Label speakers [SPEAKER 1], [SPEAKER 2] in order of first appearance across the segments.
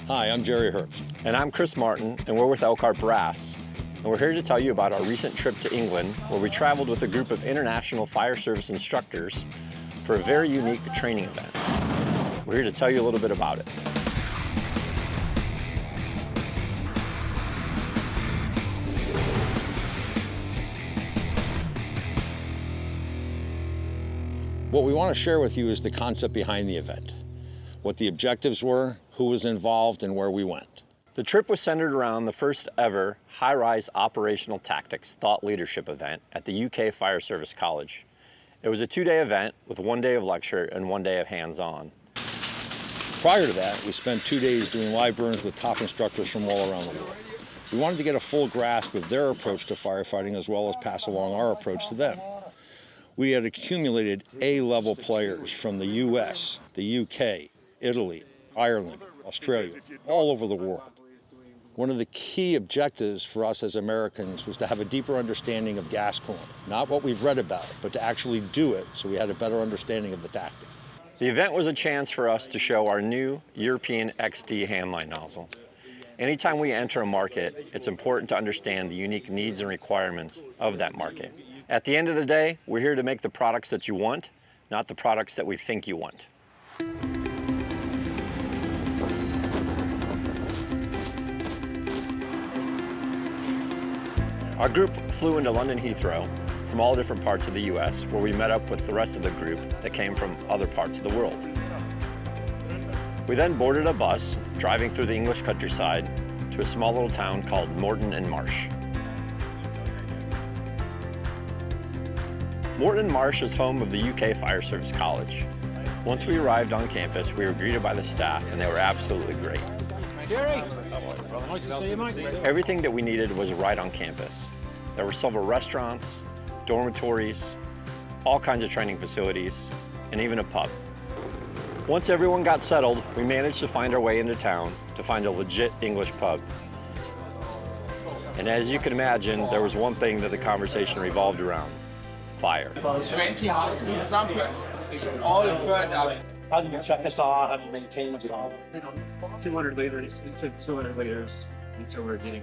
[SPEAKER 1] Hi, I'm Jerry Herbst.
[SPEAKER 2] And I'm Chris Martin, and we're with Elkhart Brass. And we're here to tell you about our recent trip to England, where we traveled with a group of international fire service instructors for a very unique training event. We're here to tell you a little bit about it.
[SPEAKER 1] What we want to share with you is the concept behind the event, what the objectives were, who was involved, and where we went.
[SPEAKER 2] The trip was centered around the first ever high-rise operational tactics thought leadership event at the UK Fire Service College. It was a 2-day event with 1 day of lecture and 1 day of hands-on.
[SPEAKER 1] Prior to that, we spent 2 days doing live burns with top instructors from all around the world. We wanted to get a full grasp of their approach to firefighting as well as pass along our approach to them. We had accumulated A-level players from the US, the UK, Italy, Ireland, Australia, all over the world. One of the key objectives for us as Americans was to have a deeper understanding of gas cooling, not what we've read about, but to actually do it so we had a better understanding of the tactic.
[SPEAKER 2] The event was a chance for us to show our new European XD handline nozzle. Anytime we enter a market, it's important to understand the unique needs and requirements of that market. At the end of the day, we're here to make the products that you want, not the products that we think you want. Our group flew into London Heathrow from all different parts of the US, where we met up with the rest of the group that came from other parts of the world. We then boarded a bus, driving through the English countryside to a small little town called Moreton in Marsh. Moreton in Marsh is home of the UK Fire Service College. Once we arrived on campus, we were greeted by the staff, and they were absolutely great.
[SPEAKER 3] Jerry! Nice to see you, mate.
[SPEAKER 2] Everything that we needed was right on campus. There were several restaurants, dormitories, all kinds of training facilities, and even a pub. Once everyone got settled, we managed to find our way into town to find a legit English pub. And as you can imagine, there was one thing that the conversation revolved around: fire.
[SPEAKER 4] 20 hours it's all burnt out.
[SPEAKER 3] How do you check this off? How do you maintain this off? 200 liters. It took 200 liters until we're getting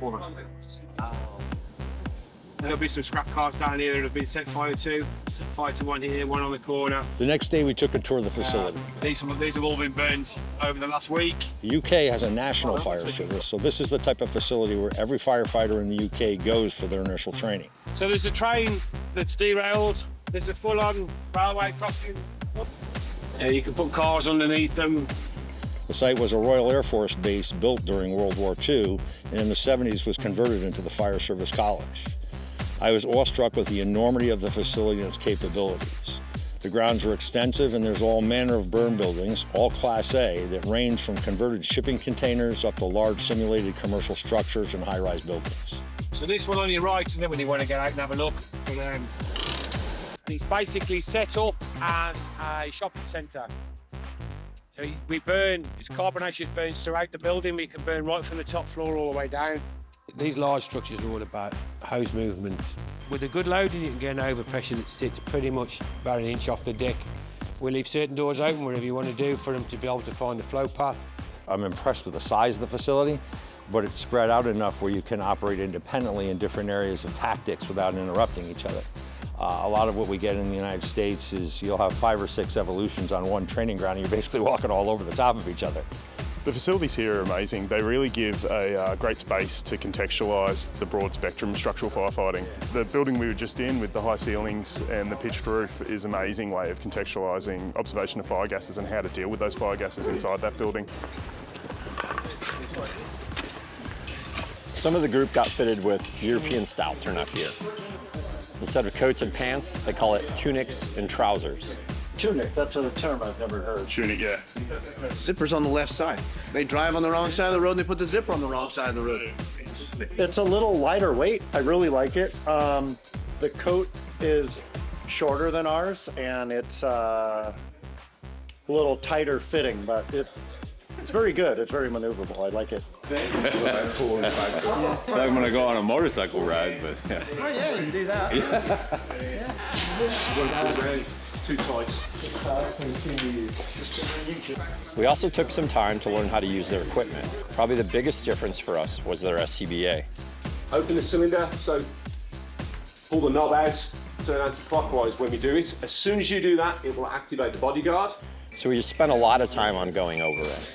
[SPEAKER 3] 400 liters. There'll be some scrap cars down here that have been set fire to. Set fire to one here, one on the corner.
[SPEAKER 1] The next day we took a tour of the facility.
[SPEAKER 3] These have all been burned over the last week.
[SPEAKER 1] The UK has a national fire service, so this is the type of facility where every firefighter in the UK goes for their initial training.
[SPEAKER 3] So there's a train that's derailed. There's a full-on railway crossing. You can put cars underneath them.
[SPEAKER 1] The site was a Royal Air Force base built during World War II, and in the 70s was converted into the Fire Service College. I was awestruck with the enormity of the facility and its capabilities. The grounds were extensive, and there's all manner of burn buildings, all Class A, that range from converted shipping containers up to large simulated commercial structures and high-rise buildings.
[SPEAKER 3] So this one on your right, and then when you want to get out and have a look. And it's basically set up as a shopping centre. So we burn, it's carbonaceous burns throughout the building. We can burn right from the top floor all the way down.
[SPEAKER 5] These large structures are all about hose movement. With a good loading, you can get an overpressure that sits pretty much about 1 inch off the deck. We leave certain doors open, whatever you want to do, for them to be able to find the flow path.
[SPEAKER 6] I'm impressed with the size of the facility, but it's spread out enough where you can operate independently in different areas of tactics without interrupting each other. A lot of what we get in the United States is you'll have 5 or 6 evolutions on one training ground, and you're basically walking all over the top of each other.
[SPEAKER 7] The facilities here are amazing. They really give a great space to contextualise the broad spectrum of structural firefighting. The building we were just in with the high ceilings and the pitched roof is an amazing way of contextualising observation of fire gases and how to deal with those fire gases inside that building.
[SPEAKER 2] Some of the group got fitted with European-style turnout gear. Instead of coats and pants, they call it tunics and trousers.
[SPEAKER 3] Tunic, that's a term I've never heard.
[SPEAKER 7] Tunic, yeah.
[SPEAKER 8] Zipper's on the left side. They drive on the wrong side of the road and they put the zipper on the wrong side of the road.
[SPEAKER 9] It's a little lighter weight. I really like it. The coat is shorter than ours and it's a little tighter fitting, but it's very good. It's very maneuverable. I like it.
[SPEAKER 10] It's like when I go on a motorcycle ride, but yeah.
[SPEAKER 8] Oh yeah, you can do that.
[SPEAKER 3] too tight.
[SPEAKER 2] We also took some time to learn how to use their equipment. Probably the biggest difference for us was their SCBA.
[SPEAKER 3] Open the cylinder, so pull the knob out, turn anti-clockwise when we do it. As soon as you do that, it will activate the bodyguard.
[SPEAKER 2] So we just spent a lot of time on going over it.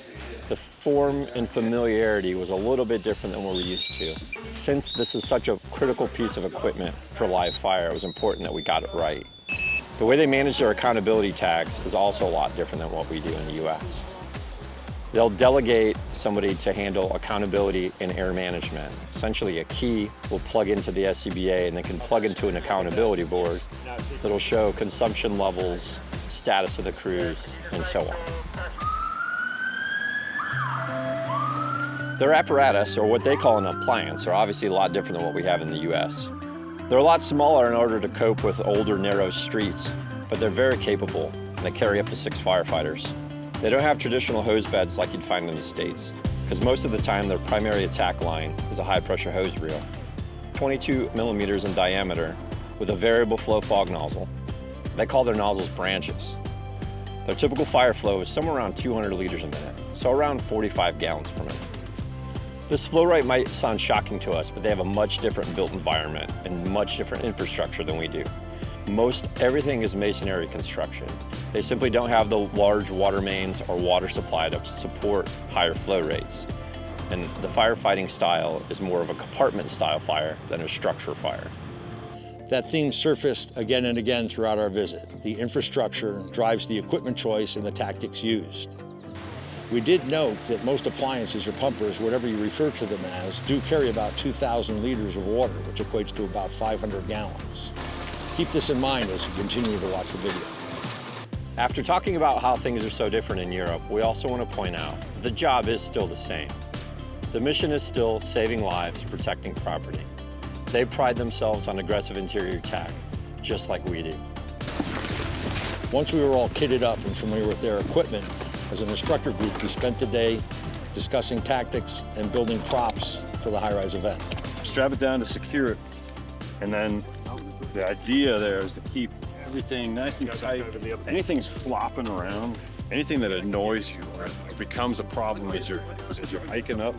[SPEAKER 2] The form and familiarity was a little bit different than what we're used to. Since this is such a critical piece of equipment for live fire, it was important that we got it right. The way they manage their accountability tags is also a lot different than what we do in the US. They'll delegate somebody to handle accountability and air management. Essentially, a key will plug into the SCBA and they can plug into an accountability board that'll show consumption levels, status of the crews, and so on. Their apparatus, or what they call an appliance, are obviously a lot different than what we have in the US. They're a lot smaller in order to cope with older, narrow streets, but they're very capable, and they carry up to 6 firefighters. They don't have traditional hose beds like you'd find in the States, because most of the time their primary attack line is a high-pressure hose reel, 22 millimeters in diameter with a variable flow fog nozzle. They call their nozzles branches. Their typical fire flow is somewhere around 200 liters a minute, so around 45 gallons per minute. This flow rate might sound shocking to us, but they have a much different built environment and much different infrastructure than we do. Most everything is masonry construction. They simply don't have the large water mains or water supply to support higher flow rates. And the firefighting style is more of a compartment style fire than a structure fire.
[SPEAKER 1] That theme surfaced again and again throughout our visit. The infrastructure drives the equipment choice and the tactics used. We did note that most appliances or pumpers, whatever you refer to them as, do carry about 2,000 liters of water, which equates to about 500 gallons. Keep this in mind as you continue to watch the video.
[SPEAKER 2] After talking about how things are so different in Europe, we also want to point out the job is still the same. The mission is still saving lives, protecting property. They pride themselves on aggressive interior attack, just like we do.
[SPEAKER 1] Once we were all kitted up and familiar with their equipment, as an instructor group, we spent the day discussing tactics and building props for the high-rise event.
[SPEAKER 10] Strap it down to secure it. And then the idea there is to keep everything nice and tight. Anything's flopping around, anything that annoys you, it becomes a problem as you're hiking up,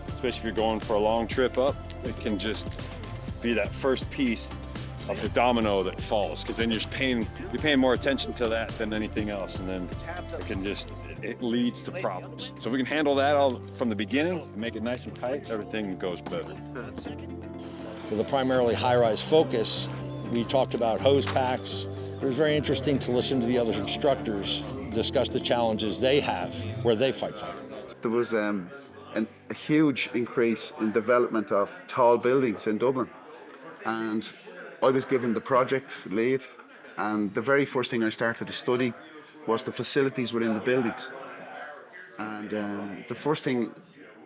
[SPEAKER 10] especially if you're going for a long trip up. It can just be that first piece of the domino that falls, because then you're paying more attention to that than anything else, and then it leads to problems. So if we can handle that all from the beginning and make it nice and tight, everything goes better.
[SPEAKER 1] For the primarily high-rise focus, we talked about hose packs. It was very interesting to listen to the other instructors discuss the challenges they have where they fight fire.
[SPEAKER 11] There was a huge increase in development of tall buildings in Dublin, and I was given the project lead, and the very first thing I started to study was the facilities within the buildings. And the first thing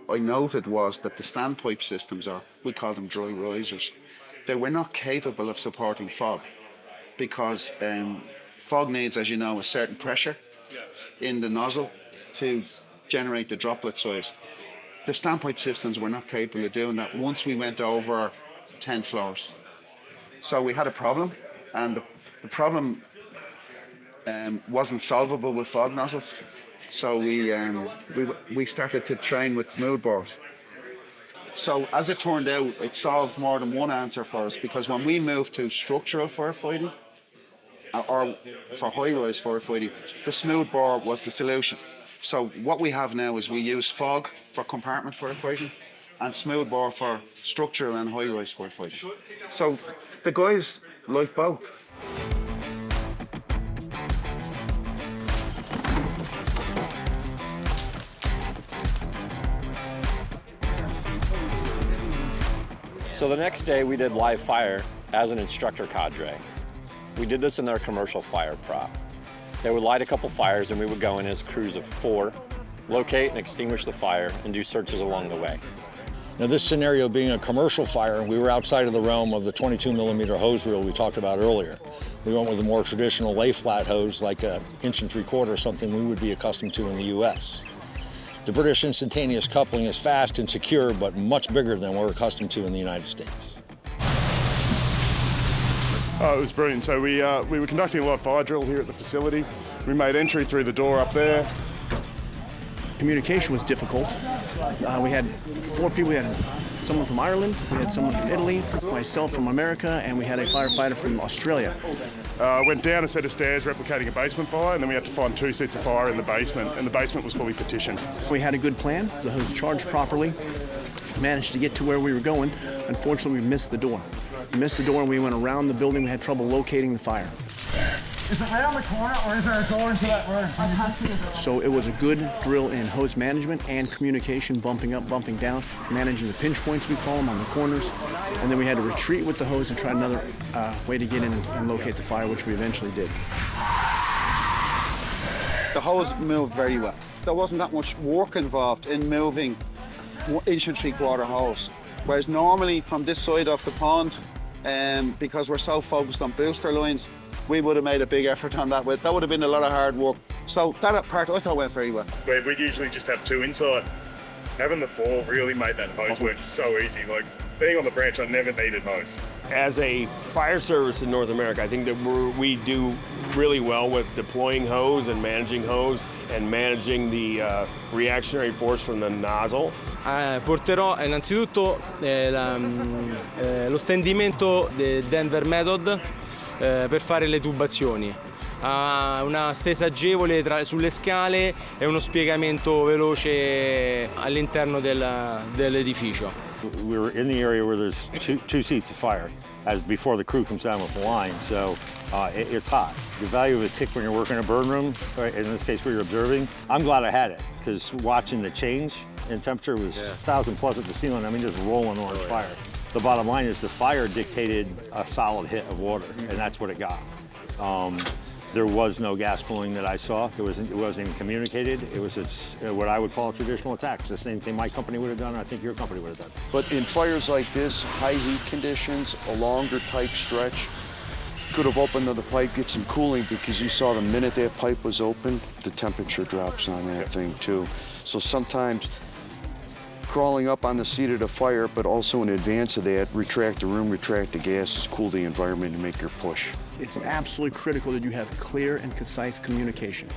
[SPEAKER 11] I noted was that the standpipe systems, or we call them dry risers, they were not capable of supporting fog, because fog needs, as you know, a certain pressure in the nozzle to generate the droplet size. The standpipe systems were not capable of doing that once we went over 10 floors. So we had a problem, and the problem wasn't solvable with fog nozzles. So we started to train with smoothbores. So as it turned out, it solved more than one answer for us, because when we moved to structural firefighting, or for high-rise firefighting, the smoothbore was the solution. So what we have now is we use fog for compartment firefighting and smoothbore for structural and high-rise firefighting. So the guys like both.
[SPEAKER 2] So the next day we did live fire as an instructor cadre. We did this in their commercial fire prop. They would light a couple fires and we would go in as crews of 4, locate and extinguish the fire, and do searches along the way.
[SPEAKER 1] Now, this scenario being a commercial fire, we were outside of the realm of the 22 millimeter hose reel we talked about earlier. We went with a more traditional lay flat hose, like 1 3/4 inch, something we would be accustomed to in the US. The British instantaneous coupling is fast and secure, but much bigger than we're accustomed to in the United States.
[SPEAKER 7] Oh, it was brilliant. So we were conducting a live fire drill here at the facility. We made entry through the door up there.
[SPEAKER 8] Communication was difficult. We had 4 people. We had someone from Ireland, we had someone from Italy, myself from America, and we had a firefighter from Australia.
[SPEAKER 7] Went down a set of stairs replicating a basement fire, and then we had to find 2 seats of fire in the basement, and the basement was fully partitioned.
[SPEAKER 8] We had a good plan. The hose charged properly. Managed to get to where we were going. Unfortunately, we missed the door. We missed the door and we went around the building. We had trouble locating the fire.
[SPEAKER 4] Is it right on the corner or is there a door into that room?
[SPEAKER 8] So it was a good drill in hose management and communication, bumping up, bumping down, managing the pinch points, we call them, on the corners. And then we had to retreat with the hose and try another way to get in and locate the fire, which we eventually did.
[SPEAKER 11] The hose moved very well. There wasn't that much work involved in moving 1 3/4 inch hose. Whereas normally from this side of the pond, because we're so focused on booster lines, we would have made a big effort on that. That would have been a lot of hard work. So that part I thought went very well.
[SPEAKER 7] We'd usually just have 2 inside. Having the 4 really made that hose work so easy. Like being on the branch, I never needed hose.
[SPEAKER 12] As a fire service in North America, I think that we do really well with deploying hose and managing the reactionary force from the nozzle.
[SPEAKER 13] Porterò innanzitutto lo stendimento del Denver Method per fare le tubazioni. Una stesa agevole sulle scale e uno spiegamento veloce all'interno dell'edificio.
[SPEAKER 6] We were in the area where there's two seats of fire as before the crew comes down with the line, so it's hot. The value of a tick when you're working in a burn room, right, in this case where you're observing, I'm glad I had it, because watching the change in temperature was 1,000 plus at the ceiling. I mean, just rolling orange fire. The bottom line is the fire dictated a solid hit of water, and that's what it got. There was no gas cooling that I saw. It wasn't even communicated. It was what I would call a traditional attacks. The same thing my company would have done, I think your company would have done.
[SPEAKER 14] But in fires like this, high heat conditions, a longer type stretch, could have opened the pipe, get some cooling, because you saw the minute that pipe was open, the temperature drops on that thing too. So sometimes crawling up on the seat of the fire, but also in advance of that, retract the room, retract the gases, cool the environment, and make your push.
[SPEAKER 8] It's absolutely critical that you have clear and concise communication.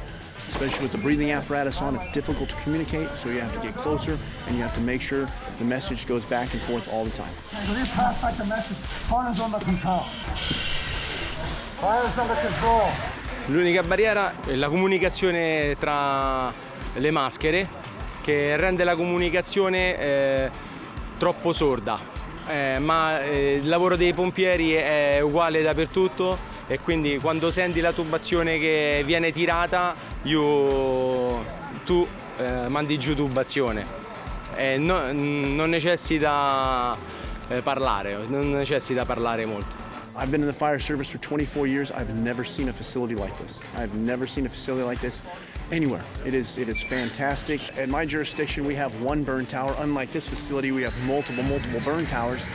[SPEAKER 8] Especially with the breathing apparatus on, it's difficult to communicate, so you have to get closer and you have to make sure the message goes back and forth all the time.
[SPEAKER 4] Pass back the message. Fire's under control. Fire's under control.
[SPEAKER 13] L'unica barriera è la comunicazione tra le maschere, che rende la comunicazione troppo sorda, ma il lavoro dei pompieri è uguale dappertutto e quindi quando senti la tubazione che viene tirata tu mandi giù tubazione. Non necessita parlare, non necessita parlare molto.
[SPEAKER 8] I've been in the fire service for 24 years. I've never seen a facility like this. I've never seen a facility like this anywhere. It is fantastic. At my jurisdiction, we have 1 burn tower. Unlike this facility, we have multiple burn towers.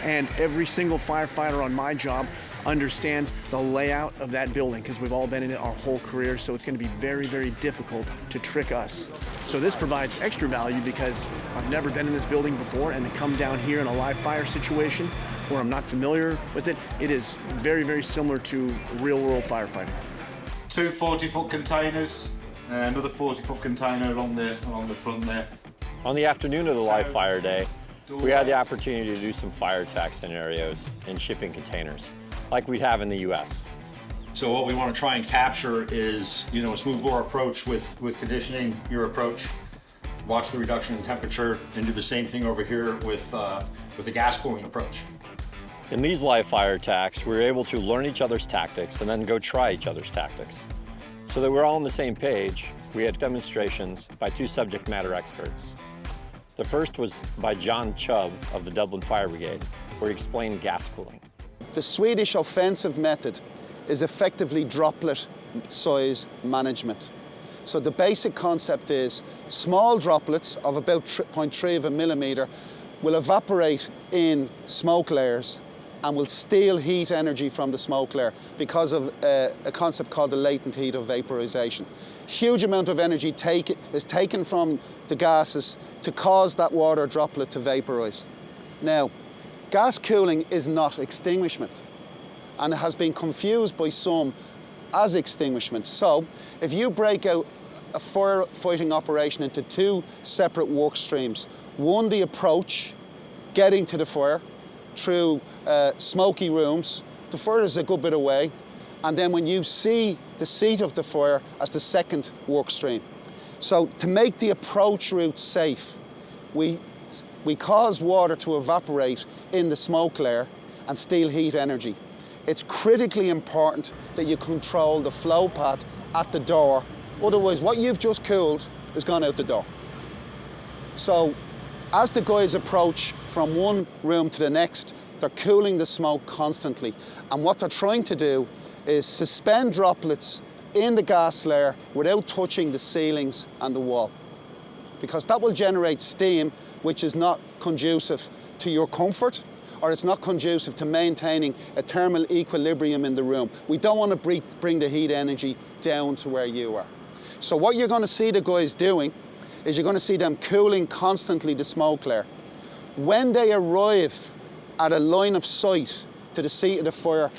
[SPEAKER 8] And every single firefighter on my job understands the layout of that building because we've all been in it our whole career, so it's going to be very, very difficult to trick us. So this provides extra value because I've never been in this building before, and to come down here in a live fire situation where I'm not familiar with it, it is very, very similar to real-world firefighting.
[SPEAKER 15] 2 40-foot containers, another 40-foot container along the front there.
[SPEAKER 2] On the afternoon of the live fire day, we had the opportunity to do some fire attack scenarios in shipping containers, like we have in the U.S.
[SPEAKER 1] So what we want to try and capture is, a smooth bore approach with conditioning your approach. Watch the reduction in temperature and do the same thing over here with the gas cooling approach.
[SPEAKER 2] In these live fire attacks, we were able to learn each other's tactics and then go try each other's tactics. So that we're all on the same page, we had demonstrations by 2 subject matter experts. The first was by John Chubb of the Dublin Fire Brigade, where he explained gas cooling.
[SPEAKER 11] The Swedish offensive method is effectively droplet size management. So the basic concept is small droplets of about 0.3 of a millimeter will evaporate in smoke layers and will steal heat energy from the smoke layer because of a concept called the latent heat of vaporization. Huge amount of energy is taken from the gases to cause that water droplet to vaporize. Now, gas cooling is not extinguishment. and it has been confused by some as extinguishment. So if you break out a firefighting operation into two separate work streams, one, the approach, getting to the fire through smoky rooms, the fire is a good bit away, and then when you see the seat of the fire as the second work stream. So to make the approach route safe, we cause water to evaporate in the smoke layer and steal heat energy. It's critically important that you control the flow path at the door, otherwise what you've just cooled is gone out the door. So as the guys approach from one room to the next, they're cooling the smoke constantly, and what they're trying to do is suspend droplets in the gas layer without touching the ceilings and the wall, because that will generate steam which is not conducive to your comfort, or it's not conducive to maintaining a thermal equilibrium in the room. We don't want to bring the heat energy down to where you are. So what you're going to see the guys doing is you're going to see them cooling constantly the smoke layer. When they arrive at a line of sight to the seat of the fire,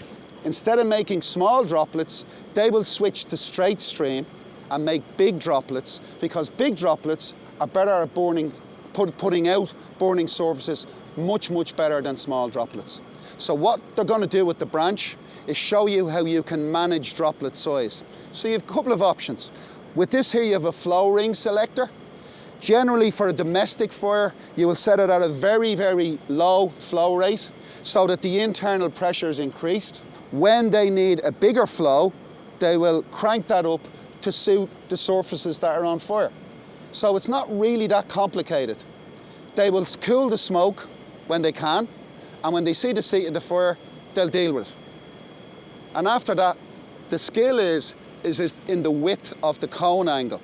[SPEAKER 11] instead of making small droplets, they will switch to straight stream and make big droplets, because big droplets are better at putting out burning surfaces much better than small droplets. So what they're going to do with the branch is show you how you can manage droplet size. So you have a couple of options. With this here, you have a flow ring selector. Generally for a domestic fire, you will set it at a very low flow rate so that the internal pressure is increased. When they need a bigger flow, they will crank that up to suit the surfaces that are on fire. So it's not really that complicated. They will cool the smoke when they can, and when they see the seat of the fire, they'll deal with it. And after that, the skill is in the width of the cone angle.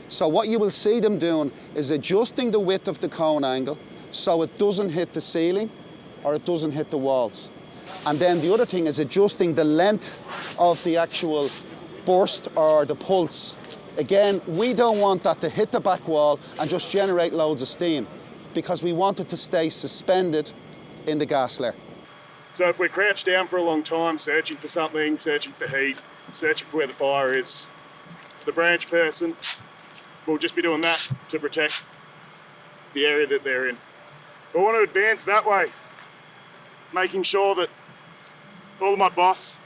[SPEAKER 11] So what you will see them doing is adjusting the width of the cone angle so it doesn't hit the ceiling or it doesn't hit the walls. And then the other thing is adjusting the length of the actual burst or the pulse. Again, we don't want that to hit the back wall and just generate loads of steam, because we want it to stay suspended in the gas layer.
[SPEAKER 7] So if we're crouched down for a long time, searching for something, searching for heat, searching for where the fire is, the branch person will just be doing that to protect the area that they're in. I want to advance that way, making sure that all of my boss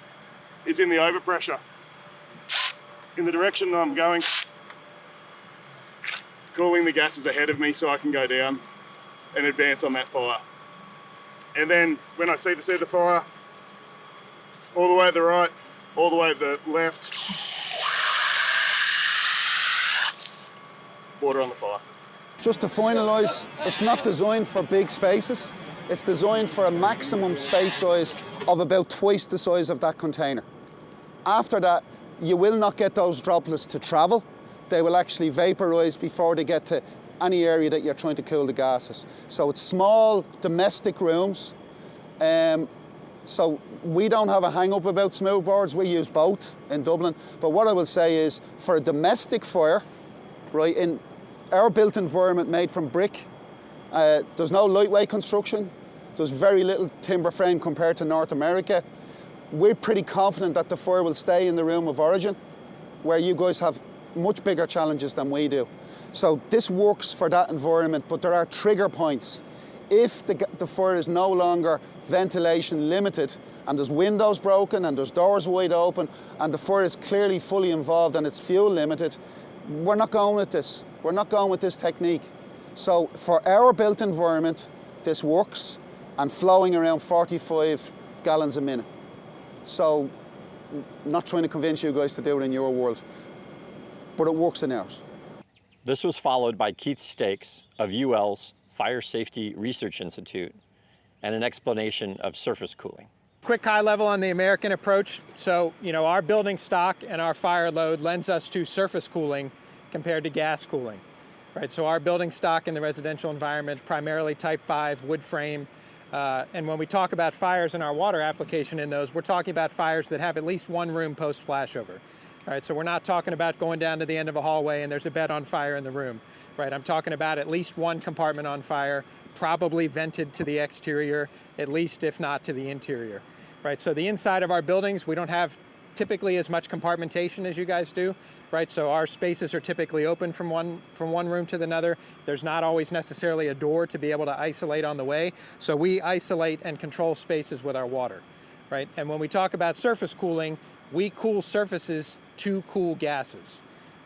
[SPEAKER 7] is in the overpressure, in the direction that I'm going, cooling the gases ahead of me so I can go down and advance on that fire. And then when I see the seat of the fire, all the way to the right, all the way to the left, water on the fire.
[SPEAKER 11] Just to finalise, it's not designed for big spaces. It's designed for a maximum space size of about twice the size of that container. After that, you will not get those droplets to travel. They will actually vaporise before they get to any area that you're trying to cool the gases. So it's small domestic rooms. So we don't have a hang-up about smooth boards. We use both in Dublin. But what I will say is, for a domestic fire, right, in our built environment made from brick, there's no lightweight construction. There's very little timber frame compared to North America. We're pretty confident that the fire will stay in the room of origin, where you guys have much bigger challenges than we do. So this works for that environment, but there are trigger points. If the fire is no longer ventilation limited, and there's windows broken and there's doors wide open, and the fire is clearly fully involved and it's fuel limited, we're not going with this. We're not going with this technique. So for our built environment, this works, and flowing around 45 gallons a minute. So I'm not trying to convince you guys to do it in your world, but it works in ours.
[SPEAKER 2] This was followed by Keith Stakes of UL's Fire Safety Research Institute and an explanation of surface cooling.
[SPEAKER 16] Quick high level on the American approach. So, our building stock and our fire load lends us to surface cooling compared to gas cooling, right? So our building stock in the residential environment, primarily type 5 wood frame. And when we talk about fires in our water application in those, we're talking about fires that have at least one room post flashover. All right, so we're not talking about going down to the end of a hallway and there's a bed on fire in the room, right? I'm talking about at least one compartment on fire, probably vented to the exterior, at least if not to the interior. right? So the inside of our buildings, we don't have typically as much compartmentation as you guys do, right? So our spaces are typically open from one room to another. There's not always necessarily a door to be able to isolate on the way. So we isolate and control spaces with our water, right? And when we talk about surface cooling, we cool surfaces to cool gases,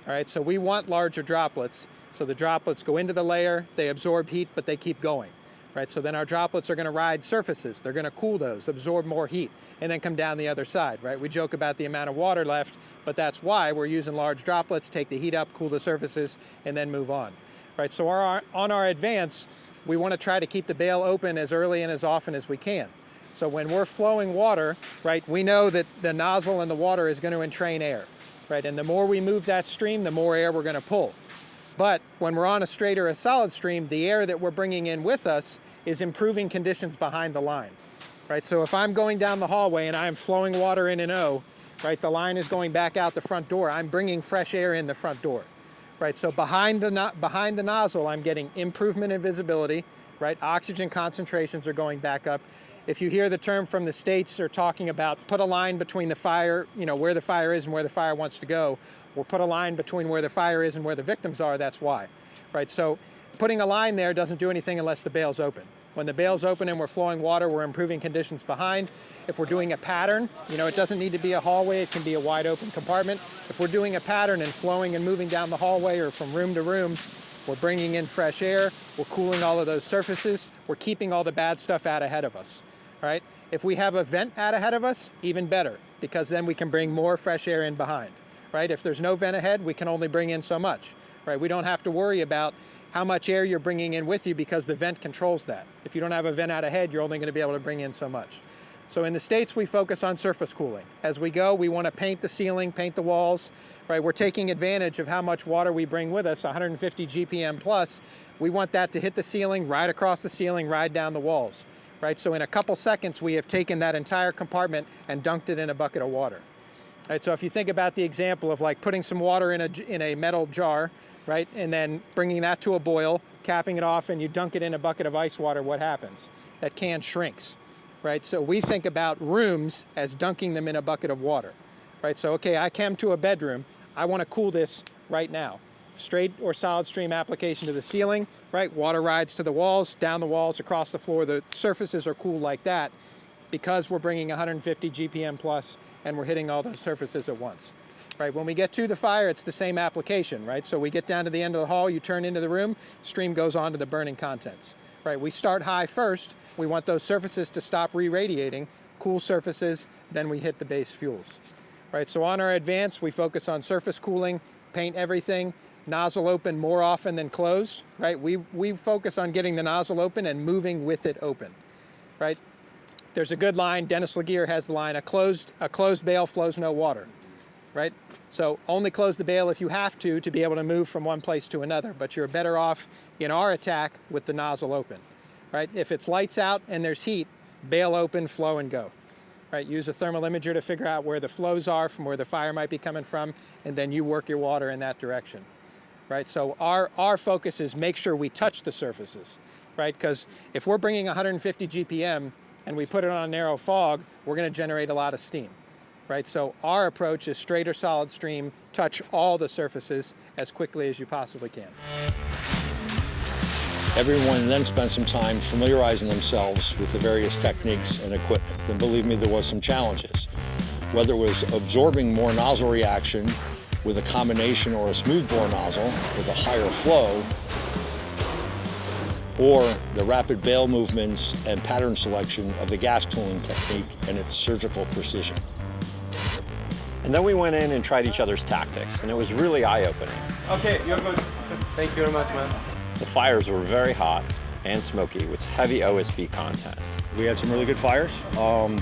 [SPEAKER 16] all right? So we want larger droplets. So the droplets go into the layer, they absorb heat, but they keep going, right? So then our droplets are gonna ride surfaces. They're gonna cool those, absorb more heat, and then come down the other side, right? We joke about the amount of water left, but that's why we're using large droplets, take the heat up, cool the surfaces, and then move on, right? So on our advance, we wanna try to keep the bail open as early and as often as we can. So when we're flowing water, right, we know that the nozzle and the water is gonna entrain air, right? And the more we move that stream, the more air we're gonna pull. But when we're on a straight or a solid stream, the air that we're bringing in with us is improving conditions behind the line, right? So if I'm going down the hallway and I'm flowing water in an O, right, the line is going back out the front door, I'm bringing fresh air in the front door, right? So behind the nozzle, I'm getting improvement in visibility, right? Oxygen concentrations are going back up. If you hear the term from the States, they're talking about put a line between the fire, you know, where the fire is and where the fire wants to go, or put a line between where the fire is and where the victims are, that's why, right? So putting a line there doesn't do anything unless the bail's open. When the bail's open and we're flowing water, we're improving conditions behind. If we're doing a pattern, you know, it doesn't need to be a hallway, it can be a wide open compartment. If we're doing a pattern and flowing and moving down the hallway or from room to room, we're bringing in fresh air, we're cooling all of those surfaces, we're keeping all the bad stuff out ahead of us, all right? If we have a vent out ahead of us, even better, because then we can bring more fresh air in behind, right? If there's no vent ahead, we can only bring in so much, right? We don't have to worry about how much air you're bringing in with you because the vent controls that. If you don't have a vent out ahead, you're only going to be able to bring in so much. So in the States, we focus on surface cooling. As we go, we want to paint the ceiling, paint the walls, right? We're taking advantage of how much water we bring with us, 150 GPM plus. We want that to hit the ceiling, ride across the ceiling, ride down the walls, right? So in a couple seconds, we have taken that entire compartment and dunked it in a bucket of water. Right, so if you think about the example of like putting some water in a metal jar, right, and then bringing that to a boil, capping it off, and you dunk it in a bucket of ice water, what happens? That can shrinks, right? So we think about rooms as dunking them in a bucket of water, right? So, okay, I came to a bedroom, I want to cool this right now. Straight or solid stream application to the ceiling, right? Water rides to the walls, down the walls, across the floor. The surfaces are cool like that because we're bringing 150 GPM plus and we're hitting all those surfaces at once, right? When we get to the fire, it's the same application, right? So we get down to the end of the hall, you turn into the room, stream goes on to the burning contents, right? We start high first. We want those surfaces to stop re-radiating, cool surfaces, then we hit the base fuels, right? So on our advance, we focus on surface cooling, paint everything, nozzle open more often than closed, right? We focus on getting the nozzle open and moving with it open, right? There's a good line, Dennis Laguerre has the line, a closed bail flows no water, right? So only close the bail if you have to be able to move from one place to another, but you're better off in our attack with the nozzle open, right? If it's lights out and there's heat, bail open, flow and go, right? Use a thermal imager to figure out where the flows are from where the fire might be coming from, and then you work your water in that direction, right? So our focus is make sure we touch the surfaces, right? Because if we're bringing 150 GPM and we put it on narrow fog, we're going to generate a lot of steam, right? So our approach is straight or solid stream, touch all the surfaces as quickly as you possibly can.
[SPEAKER 1] Everyone then spent some time familiarizing themselves with the various techniques and equipment. And believe me, there was some challenges. Whether it was absorbing more nozzle reaction with a combination or a smooth bore nozzle with a higher flow, or the rapid bail movements and pattern selection of the gas cooling technique and its surgical precision.
[SPEAKER 2] And then we went in and tried each other's tactics, and it was really eye-opening.
[SPEAKER 13] Okay, you're good. Thank you very much, man.
[SPEAKER 2] The fires were very hot and smoky with heavy OSB content.
[SPEAKER 6] We had some really good fires.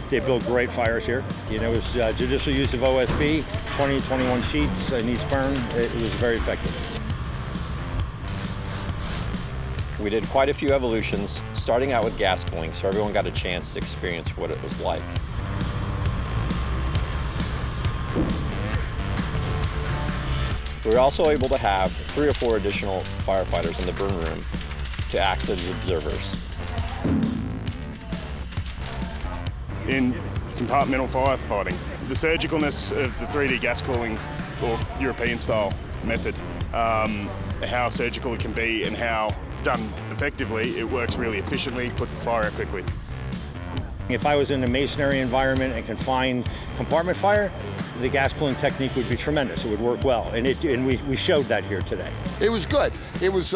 [SPEAKER 6] They built great fires here. You know, it was judicial use of OSB, 20, 21 sheets in each burn. It was very effective.
[SPEAKER 2] We did quite a few evolutions, starting out with gas cooling, so everyone got a chance to experience what it was like. We were also able to have 3 or 4 additional firefighters in the burn room to act as observers.
[SPEAKER 7] In compartmental firefighting. The surgicalness of the 3D gas cooling or European style method, how surgical it can be and how done effectively, it works really efficiently, puts the fire out quickly.
[SPEAKER 6] If I was in a masonry environment and confined compartment fire, the gas cooling technique would be tremendous. It would work well, and we showed that here today.
[SPEAKER 17] It was good. It was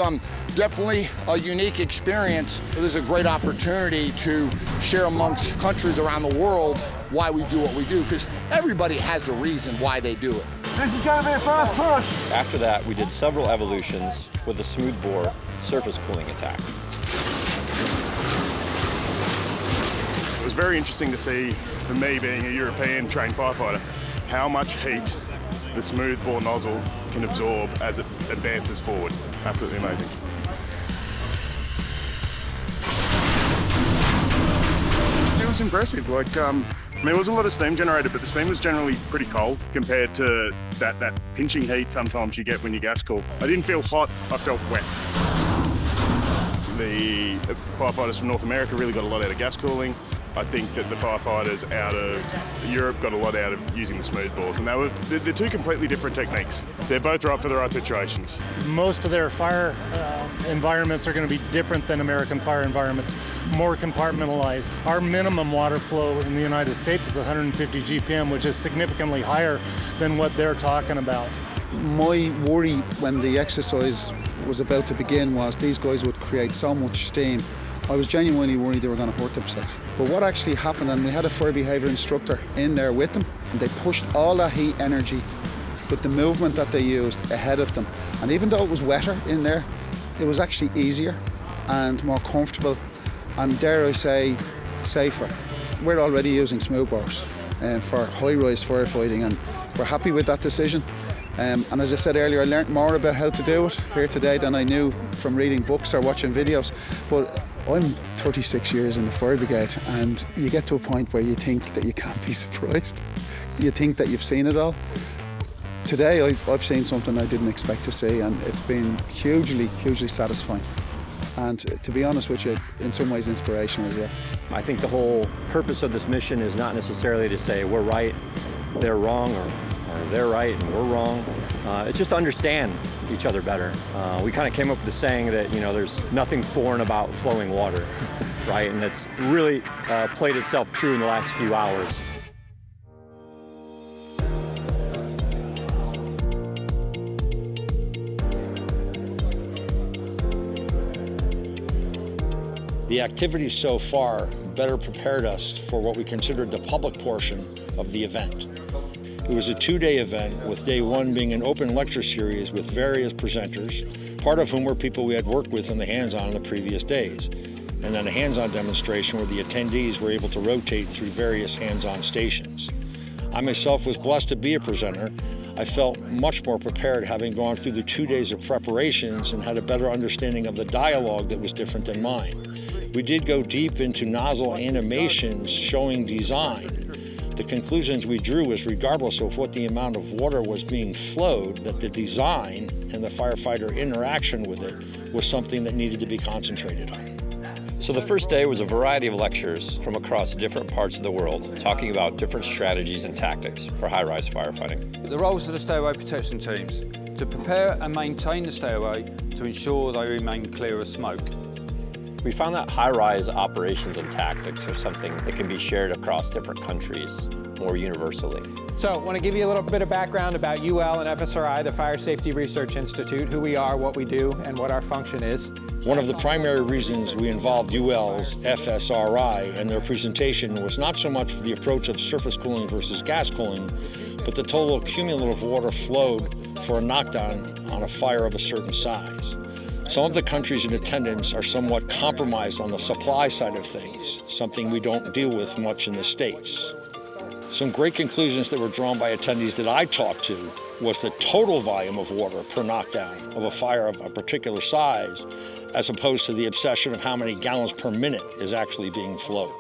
[SPEAKER 17] definitely a unique experience. There's a great opportunity to share amongst countries around the world why we do what we do, because everybody has a reason why they do it.
[SPEAKER 18] This is going to be a fast push.
[SPEAKER 2] After that, we did several evolutions with a smoothbore surface cooling attack.
[SPEAKER 7] It was very interesting to see, for me being a European trained firefighter, how much heat the smoothbore nozzle can absorb as it advances forward. Absolutely amazing. It was impressive. There was a lot of steam generated, but the steam was generally pretty cold compared to that pinching heat sometimes you get when you gas cool. I didn't feel hot, I felt wet. The firefighters from North America really got a lot out of gas cooling. I think that the firefighters out of Europe got a lot out of using the smoothbores, and they're two completely different techniques. They're both right for the right situations.
[SPEAKER 19] Most of their fire environments are going to be different than American fire environments, more compartmentalized. Our minimum water flow in the United States is 150 GPM, which is significantly higher than what they're talking about.
[SPEAKER 20] My worry when the exercise was about to begin was these guys would create so much steam. I was genuinely worried they were going to hurt themselves. But what actually happened, and we had a fire behaviour instructor in there with them, and they pushed all that heat energy with the movement that they used ahead of them. And even though it was wetter in there, it was actually easier and more comfortable and, dare I say, safer. We're already using smoothbores for high-rise firefighting, and we're happy with that decision. And as I said earlier, I learned more about how to do it here today than I knew from reading books or watching videos. But I'm 36 years in the fire brigade, and you get to a point where you think that you can't be surprised. You think that you've seen it all. Today I've seen something I didn't expect to see, and it's been hugely satisfying. And to be honest with you, in some ways inspirational as well.
[SPEAKER 2] I think the whole purpose of this mission is not necessarily to say we're right, they're wrong, or they're right and we're wrong. It's just to understand each other better. We kind of came up with the saying that, there's nothing foreign about flowing water, right? And it's really played itself true in the last few hours.
[SPEAKER 1] The activities so far better prepared us for what we considered the public portion of the event. It was a 2-day event, with day 1 being an open lecture series with various presenters, part of whom were people we had worked with in the hands-on in the previous days, and then a hands-on demonstration where the attendees were able to rotate through various hands-on stations. I myself was blessed to be a presenter. I felt much more prepared, having gone through the 2 days of preparations and had a better understanding of the dialogue that was different than mine. We did go deep into nozzle animations showing design. The conclusions we drew was, regardless of what the amount of water was being flowed, that the design and the firefighter interaction with it was something that needed to be concentrated on.
[SPEAKER 2] So the first day was a variety of lectures from across different parts of the world, talking about different strategies and tactics for high-rise firefighting.
[SPEAKER 21] The roles of the stairway protection teams: to prepare and maintain the stairway to ensure they remain clear of smoke.
[SPEAKER 2] We found that high-rise operations and tactics are something that can be shared across different countries more universally.
[SPEAKER 16] So I want to give you a little bit of background about UL and FSRI, the Fire Safety Research Institute, who we are, what we do, and what our function is.
[SPEAKER 1] One of the primary reasons we involved UL's FSRI and their presentation was not so much the approach of surface cooling versus gas cooling, but the total cumulative water flowed for a knockdown on a fire of a certain size. Some of the countries in attendance are somewhat compromised on the supply side of things, something we don't deal with much in the States. Some great conclusions that were drawn by attendees that I talked to was the total volume of water per knockdown of a fire of a particular size, as opposed to the obsession of how many gallons per minute is actually being flowed.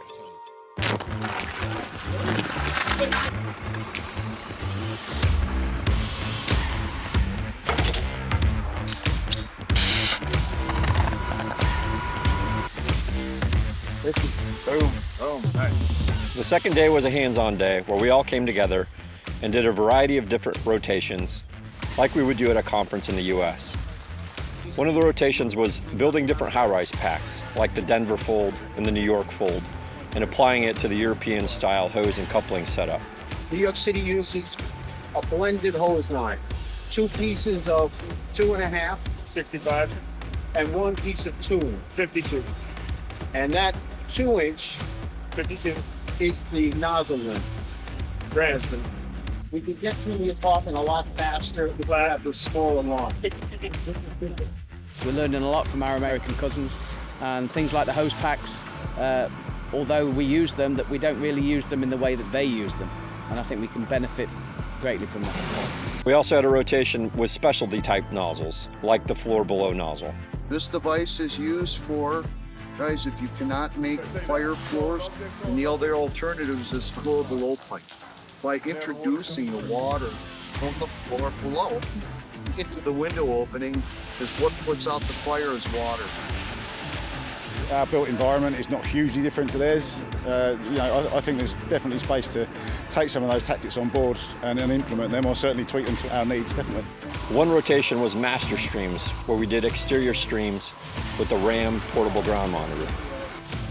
[SPEAKER 22] This is
[SPEAKER 15] Boom, boom, nice.
[SPEAKER 2] The second day was a hands-on day where we all came together and did a variety of different rotations, like we would do at a conference in the US. One of the rotations was building different high-rise packs, like the Denver fold and the New York fold, and applying it to the European-style hose and coupling setup.
[SPEAKER 5] New York City uses a blended hose line. 2 pieces of 2.5,
[SPEAKER 3] 65,
[SPEAKER 5] and 1 piece of 2,
[SPEAKER 3] 52.
[SPEAKER 5] And that 2-inch
[SPEAKER 3] 52
[SPEAKER 5] is the nozzle limit.
[SPEAKER 3] Bransman.
[SPEAKER 5] We can get through the apartment a lot faster if we have the smaller line.
[SPEAKER 22] We're learning a lot from our American cousins, and things like the hose packs, although we use them, that we don't really use them in the way that they use them. And I think we can benefit greatly from that.
[SPEAKER 2] We also had a rotation with specialty type nozzles, like the floor below nozzle.
[SPEAKER 14] This device is used for, guys, if you cannot make fire floors, and the other alternatives is floor below pipe. By introducing the water from the floor below into the window opening is what puts out the fire as water.
[SPEAKER 23] Our built environment is not hugely different to theirs. I think there's definitely space to take some of those tactics on board and implement them, or certainly tweak them to our needs, definitely.
[SPEAKER 2] One rotation was master streams, where we did exterior streams with the RAM portable ground monitor.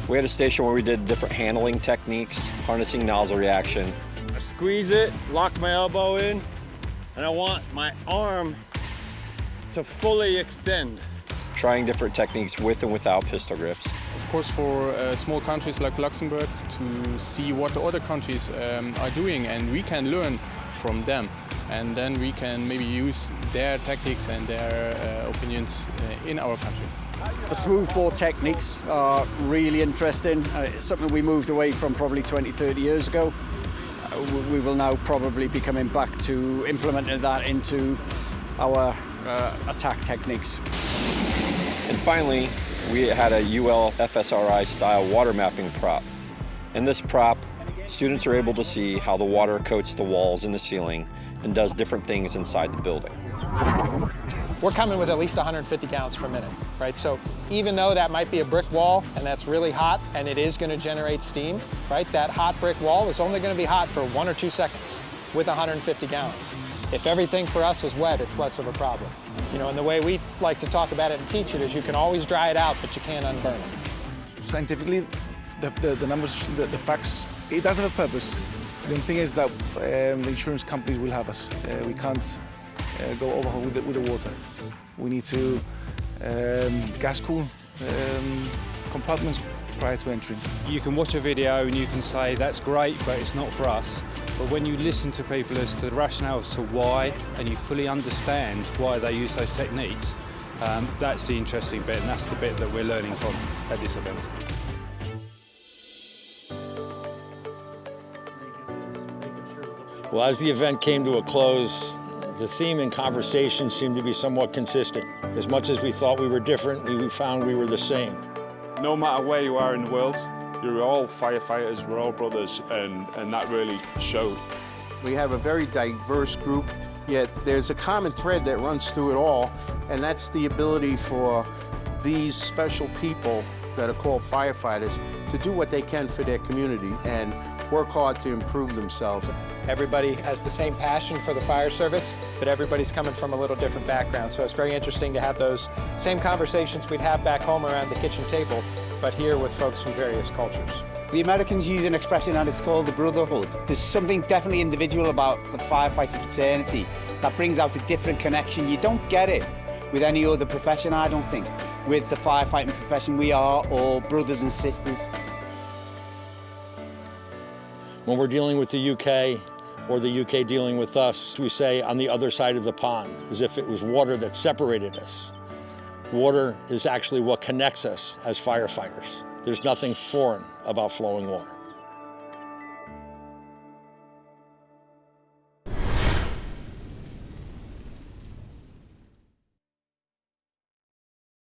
[SPEAKER 2] We had a station where we did different handling techniques, harnessing nozzle reaction.
[SPEAKER 24] I squeeze it, lock my elbow in, and I want my arm to fully extend.
[SPEAKER 2] Trying different techniques with and without pistol grips.
[SPEAKER 25] Of course, for small countries like Luxembourg, to see what the other countries are doing, and we can learn from them. And then we can maybe use their tactics and their opinions in our country.
[SPEAKER 26] The smoothbore techniques are really interesting. It's something we moved away from probably 20, 30 years ago. We will now probably be coming back to implementing that into our attack techniques.
[SPEAKER 2] And finally, we had a UL FSRI style water mapping prop. In this prop, students are able to see how the water coats the walls and the ceiling and does different things inside the building.
[SPEAKER 16] We're coming with at least 150 gallons per minute, right? So even though that might be a brick wall and that's really hot and it is going to generate steam, right? That hot brick wall is only going to be hot for 1 or 2 seconds with 150 gallons. If everything for us is wet, it's less of a problem. You know, and the way we like to talk about it and teach it is you can always dry it out, but you can't unburn it.
[SPEAKER 23] Scientifically, the numbers, the facts, it does have a purpose. The only thing is that the insurance companies will have us. We can't go overhaul with the water. We need to gas cool compartments prior to entering.
[SPEAKER 21] You can watch a video and you can say, that's great, but it's not for us. But when you listen to people as to the rationale as to why, and you fully understand why they use those techniques, that's the interesting bit, and that's the bit that we're learning from at this event.
[SPEAKER 1] Well, as the event came to a close, the theme and conversation seemed to be somewhat consistent. As much as we thought we were different, we found we were the same.
[SPEAKER 7] No matter where you are in the world, you're all firefighters, we're all brothers, and that really showed.
[SPEAKER 5] We have a very diverse group, yet there's a common thread that runs through it all, and that's the ability for these special people that are called firefighters to do what they can for their community and work hard to improve themselves.
[SPEAKER 16] Everybody has the same passion for the fire service, but everybody's coming from a little different background. So it's very interesting to have those same conversations we'd have back home around the kitchen table, but here with folks from various cultures.
[SPEAKER 27] The Americans use an expression and it's called the brotherhood. There's something definitely individual about the firefighting fraternity that brings out a different connection. You don't get it with any other profession, I don't think. With the firefighting profession, we are all brothers and sisters.
[SPEAKER 1] When we're dealing with the UK, or the UK dealing with us, we say on the other side of the pond, as if it was water that separated us. Water is actually what connects us as firefighters. There's nothing foreign about flowing water.